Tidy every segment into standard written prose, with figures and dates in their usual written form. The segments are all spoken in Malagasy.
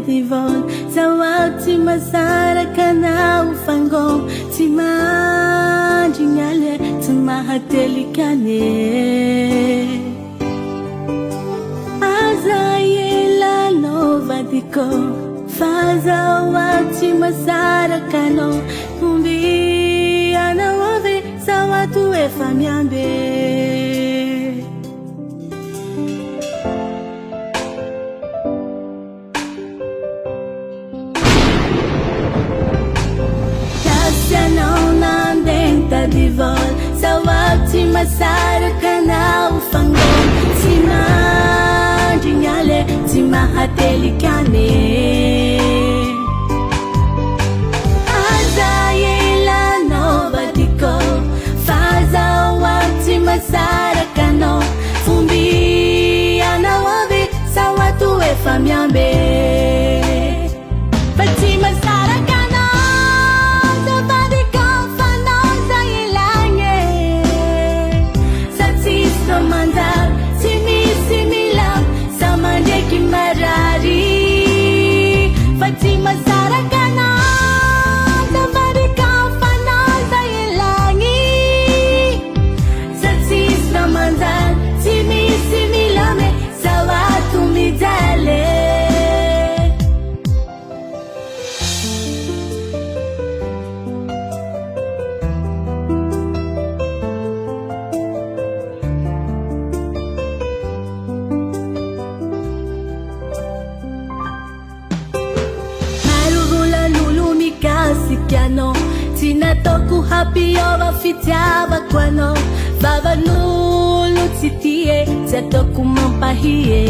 divol zawati masara kana ufangom timajingale tumahatelikane azayela novadiko fazawati masara kano umbi anawave zawatu efamyambe divol zawati masara kana ufangom timajingale timahatelikane azayela novadiko fazawati masara kano fumbi anawave sawatu efamyambe Fatima Sara kana Fatima Sara kana Dabari ka fanaza ilangi Satsis Ramadan Simi simi lame Sawatu midale Sikiano tinatoku happy over fitiaba kwano baba nulu titie tatoku mampahie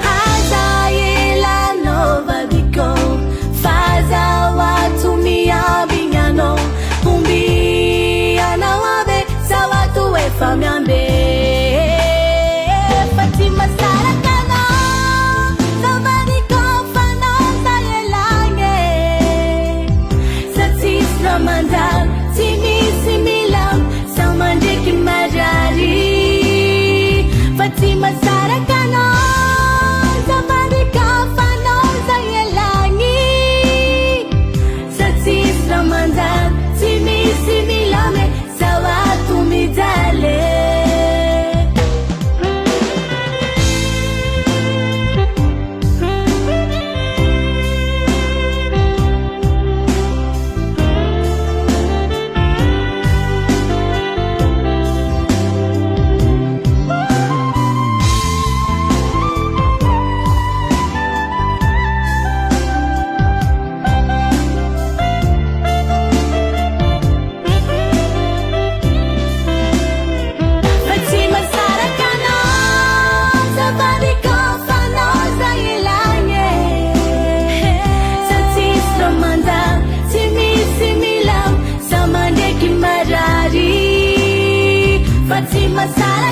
hazayela novadiko faza watumia binyano umbi anawabe sawatu efamyambe Fatima Sara kana Ramadan, simi similam, samandiki majari. Fatima Sara kana, samandika fanoza yelangi. Satsis Ramadan, simi similame, sawatu midale. Fatima Sara